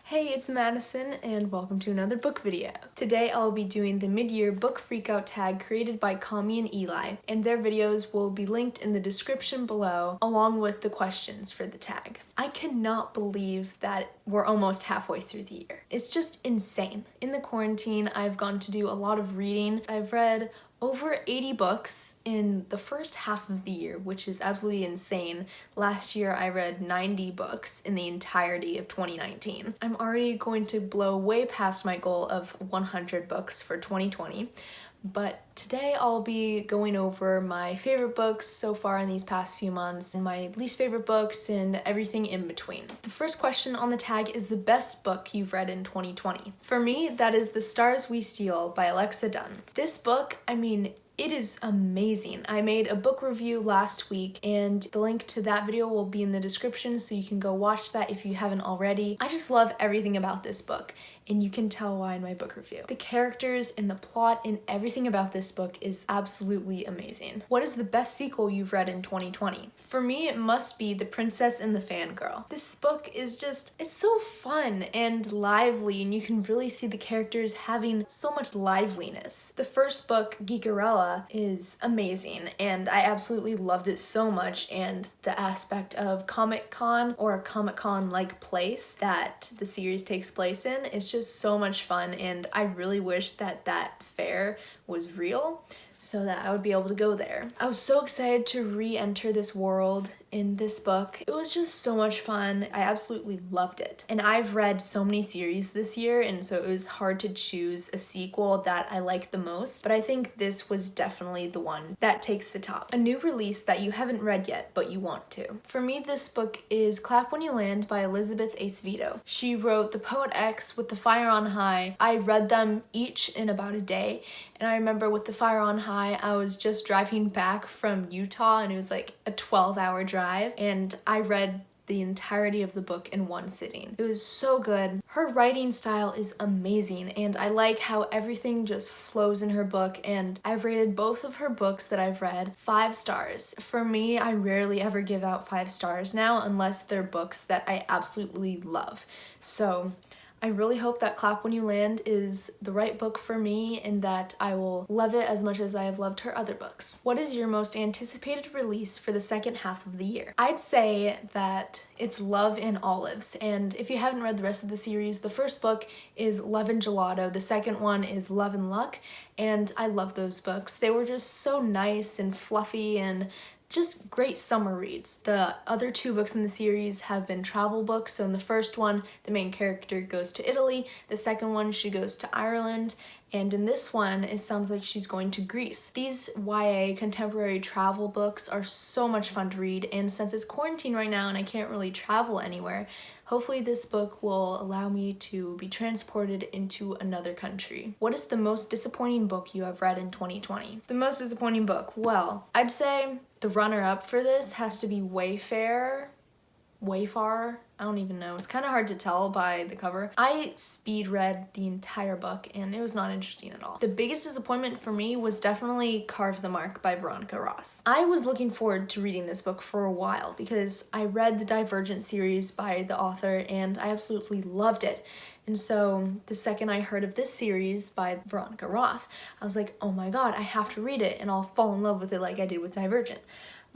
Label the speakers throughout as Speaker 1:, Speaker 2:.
Speaker 1: Hey, it's Madison, and welcome to another book video. Today I'll be doing the mid-year book freakout tag created by Chami and Ely, and their videos will be linked in the description below, along with the questions for the tag. I cannot believe that we're almost halfway through the year. It's just insane. In the quarantine, I've gotten to do a lot of reading. I've read over 80 books in the first half of the year, which is absolutely insane. Last year I read 90 books in the entirety of 2019. I'm already going to blow way past my goal of 100 books for 2020. But today I'll be going over my favorite books so far in these past few months, and my least favorite books, and everything in between. The first question on the tag is the best book you've read in 2020. For me, that is The Stars We Steal by Alexa Dunn. This book, it is amazing. I made a book review last week, and the link to that video will be in the description, so you can go watch that if you haven't already. I just love everything about this book, and you can tell why in my book review. The characters and the plot and everything about this book is absolutely amazing. What is the best sequel you've read in 2020? For me, it must be The Princess and the Fangirl. This book is it's so fun and lively, and you can really see the characters having so much liveliness. The first book, Geekerella, is amazing, and I absolutely loved it so much, and the aspect of Comic-Con or a Comic-Con-like place that the series takes place in is just so much fun, and I really wish that that fair was real so that I would be able to go there. I was so excited to re-enter this world in this book. It was just so much fun. I absolutely loved it. And I've read so many series this year, and so it was hard to choose a sequel that I liked the most, but I think this was definitely the one that takes the top. A new release that you haven't read yet, but you want to. For me, this book is Clap When You Land by Elizabeth Acevedo. She wrote The Poet X, With the Fire on High. I read them each in about a day, and I remember with The Fire on High, I was just driving back from Utah, and it was like a 12-hour drive, and I read the entirety of the book in one sitting. It was so good. Her writing style is amazing, and I like how everything just flows in her book, and I've rated both of her books that I've read 5 stars. For me, I rarely ever give out 5 stars now unless they're books that I absolutely love. So I really hope that Clap When You Land is the right book for me, and that I will love it as much as I have loved her other books. What is your most anticipated release for the second half of the year? I'd say that it's Love and Olives, and if you haven't read the rest of the series, the first book is Love and Gelato, the second one is Love and Luck, and I love those books. They were just so nice and fluffy and just great summer reads. The other 2 books in the series have been travel books. So in the first one, the main character goes to Italy. The second one, she goes to Ireland. And in this one, it sounds like she's going to Greece. These YA contemporary travel books are so much fun to read, and since it's quarantine right now and I can't really travel anywhere, hopefully this book will allow me to be transported into another country. What is the most disappointing book you have read in 2020? The most disappointing book? Well, I'd say the runner-up for this has to be Wayfar. I don't even know. It's kind of hard to tell by the cover. I speed read the entire book, and it was not interesting at all. The biggest disappointment for me was definitely Carve the Mark by Veronica Ross. I was looking forward to reading this book for a while because I read the Divergent series by the author, and I absolutely loved it. And so the second I heard of this series by Veronica Roth, I was like, oh my god, I have to read it, and I'll fall in love with it like I did with Divergent.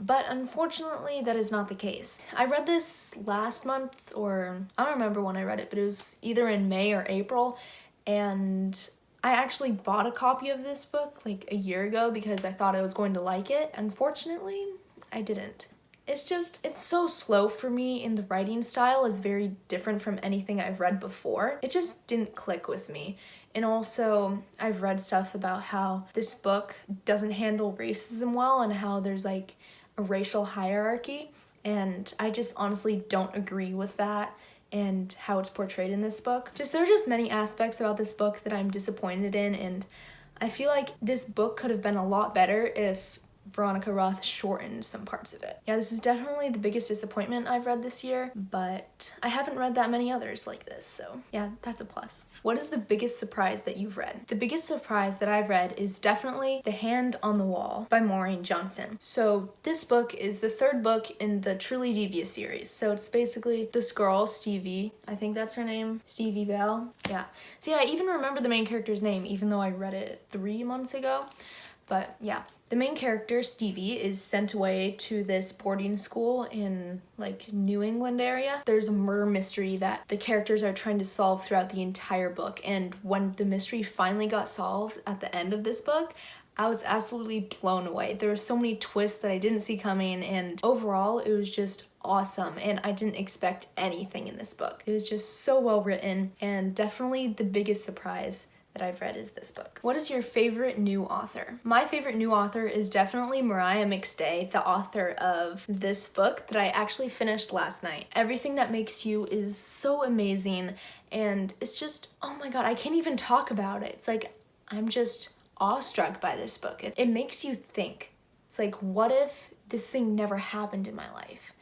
Speaker 1: But unfortunately, that is not the case. I read this last month, or I don't remember when I read it, but it was either in May or April, and I actually bought a copy of this book like a year ago because I thought I was going to like it. Unfortunately, I didn't. It's so slow for me, and the writing style is very different from anything I've read before. It just didn't click with me. And also, I've read stuff about how this book doesn't handle racism well, and how there's like a racial hierarchy, and I just honestly don't agree with that and how it's portrayed in this book. There are just many aspects about this book that I'm disappointed in, and I feel like this book could have been a lot better if Veronica Roth shortened some parts of it. Yeah, this is definitely the biggest disappointment I've read this year, but I haven't read that many others like this, so yeah, that's a plus. What is the biggest surprise that you've read? The biggest surprise that I've read is definitely The Hand on the Wall by Maureen Johnson. So this book is the third book in the Truly Devious series. So it's basically this girl, Stevie, I think that's her name, Stevie Bell. Yeah. So yeah, I even remember the main character's name, even though I read it 3 months ago. But yeah, the main character, Stevie, is sent away to this boarding school in like New England area. There's a murder mystery that the characters are trying to solve throughout the entire book. And when the mystery finally got solved at the end of this book, I was absolutely blown away. There were so many twists that I didn't see coming, and overall it was just awesome, and I didn't expect anything in this book. It was just so well written, and definitely the biggest surprise that I've read is this book. What is your favorite new author? My favorite new author is definitely Mariah McStay, the author of this book that I actually finished last night. Everything That Makes You is so amazing, and it's just, oh my god, I can't even talk about it. It's like, I'm just awestruck by this book. It makes you think. It's like, what if this thing never happened in my life?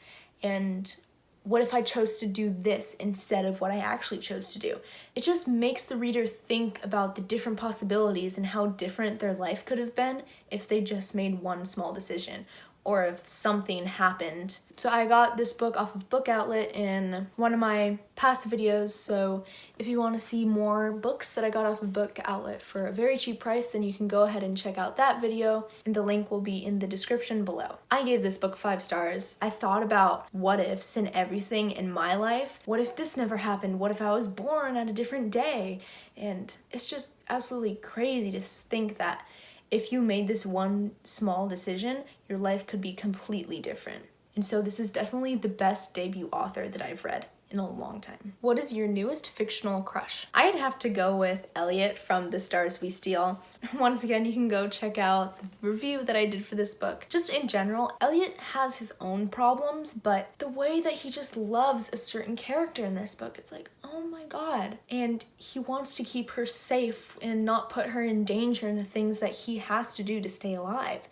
Speaker 1: And what if I chose to do this instead of what I actually chose to do? It just makes the reader think about the different possibilities and how different their life could have been if they just made one small decision, or if something happened. So I got this book off of Book Outlet in one of my past videos, so if you want to see more books that I got off of Book Outlet for a very cheap price, then you can go ahead and check out that video, and the link will be in the description below. I gave this book 5 stars. I thought about what ifs and everything in my life. What if this never happened? What if I was born at a different day? And it's just absolutely crazy to think that if you made this one small decision, your life could be completely different. And so this is definitely the best debut author that I've read in a long time. What is your newest fictional crush? I'd have to go with Elliot from The Stars We Steal. Once again, you can go check out the review that I did for this book. Just in general, Elliot has his own problems, but the way that he just loves a certain character in this book, it's like, oh my god. And he wants to keep her safe and not put her in danger in the things that he has to do to stay alive.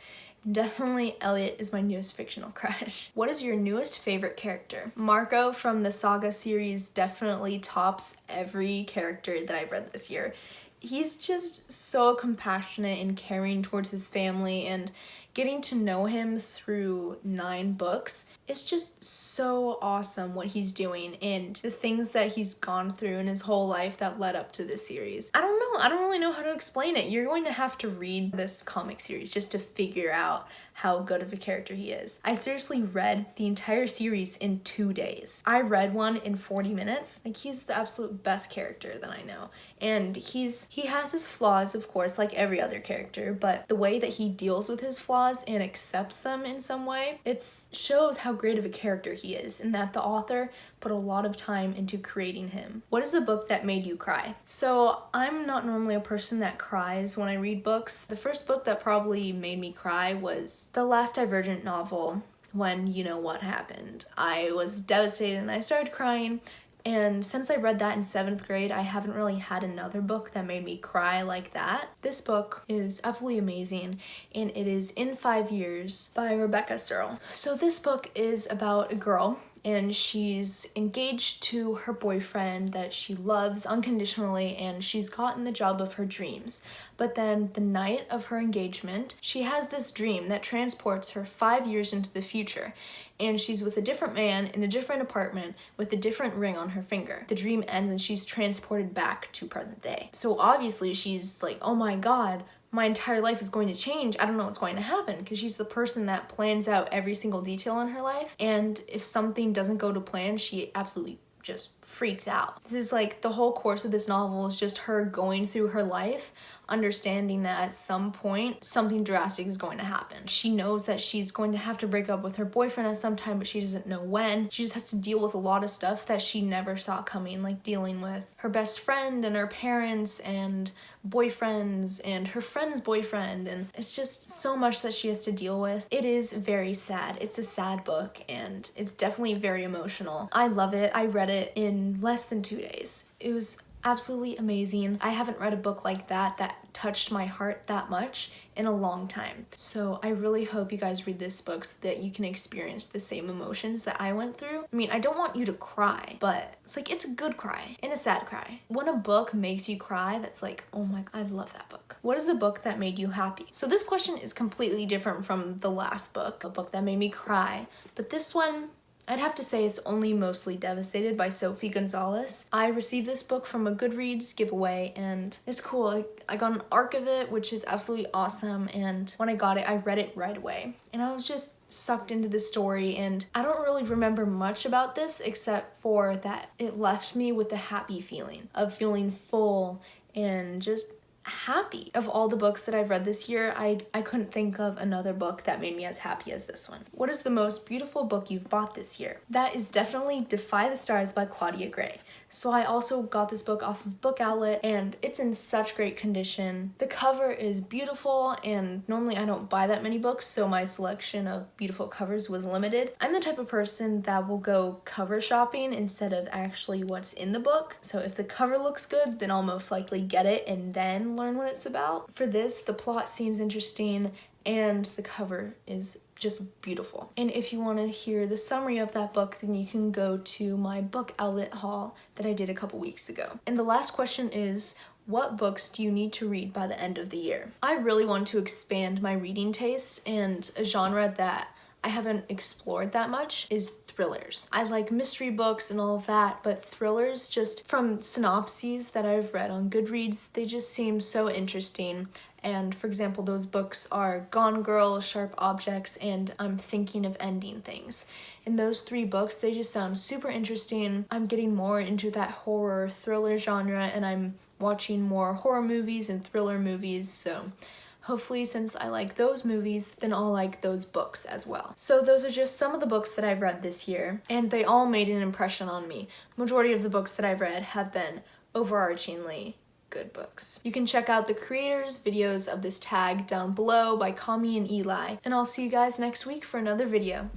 Speaker 1: Definitely Elliot is my newest fictional crush. What is your newest favorite character? Marco from the Saga series definitely tops every character that I've read this year. He's just so compassionate and caring towards his family, and getting to know him through 9 books, it's just so awesome what he's doing and the things that he's gone through in his whole life that led up to this series. I don't know, I don't really know how to explain it. You're going to have to read this comic series just to figure out how good of a character he is. I seriously read the entire series in 2 days. I read one in 40 minutes. Like, he's the absolute best character that I know. And he has his flaws, of course, like every other character, but the way that he deals with his flaws and accepts them in some way, it shows how great of a character he is, and that the author put a lot of time into creating him. What is a book that made you cry? So I'm not normally a person that cries when I read books. The first book that probably made me cry was the last Divergent novel, When You Know What Happened. I was devastated and I started crying. And since I read that in 7th grade, I haven't really had another book that made me cry like that. This book is absolutely amazing, and it is In 5 Years by Rebecca Searle. So this book is about a girl, and she's engaged to her boyfriend that she loves unconditionally, and she's gotten the job of her dreams. But then the night of her engagement, she has this dream that transports her 5 years into the future, and she's with a different man in a different apartment with a different ring on her finger. The dream ends and she's transported back to present day. So obviously she's like, oh my god, my entire life is going to change. I don't know what's going to happen, because she's the person that plans out every single detail in her life. And if something doesn't go to plan, she absolutely just freaks out. This is like the whole course of this novel is just her going through her life, understanding that at some point something drastic is going to happen. She knows that she's going to have to break up with her boyfriend at some time, but she doesn't know when. She just has to deal with a lot of stuff that she never saw coming, like dealing with her best friend and her parents and boyfriends and her friend's boyfriend, and it's just so much that she has to deal with. It is very sad. It's a sad book, and it's definitely very emotional. I love it. I read it in less than 2 days. It was Absolutely amazing. I haven't read a book like that touched my heart that much in a long time. So I really hope you guys read this book so that you can experience the same emotions that I went through. I mean, I don't want you to cry, but it's a good cry and a sad cry. When a book makes you cry, that's like, oh my God, I love that book. What is a book that made you happy? So this question is completely different from the last book, a book that made me cry. But this one, I'd have to say it's Only Mostly Devastated by Sophie Gonzalez. I received this book from a Goodreads giveaway and it's cool. I got an arc of it, which is absolutely awesome. And when I got it, I read it right away. And I was just sucked into the story, and I don't really remember much about this except for that it left me with a happy feeling of feeling full and just happy. Of all the books that I've read this year, I couldn't think of another book that made me as happy as this one. What is the most beautiful book you've bought this year? That is definitely Defy the Stars by Claudia Gray. So I also got this book off of Book Outlet, and it's in such great condition. The cover is beautiful, and normally I don't buy that many books, so my selection of beautiful covers was limited. I'm the type of person that will go cover shopping instead of actually what's in the book. So if the cover looks good, then I'll most likely get it and then learn what it's about. For this, the plot seems interesting and the cover is just beautiful. And if you want to hear the summary of that book, then you can go to my Book Outlet haul that I did a couple weeks ago. And the last question is, what books do you need to read by the end of the year? I really want to expand my reading taste, and a genre that I haven't explored that much is thrillers. I like mystery books and all of that, but thrillers, just from synopses that I've read on Goodreads, they just seem so interesting. And for example, those books are Gone Girl, Sharp Objects, and I'm Thinking of Ending Things. In those three books, they just sound super interesting. I'm getting more into that horror thriller genre, and I'm watching more horror movies and thriller movies, so hopefully, since I like those movies, then I'll like those books as well. So those are just some of the books that I've read this year, and they all made an impression on me. Majority of the books that I've read have been overarchingly good books. You can check out the creators' videos of this tag down below by Chami and Ely, and I'll see you guys next week for another video.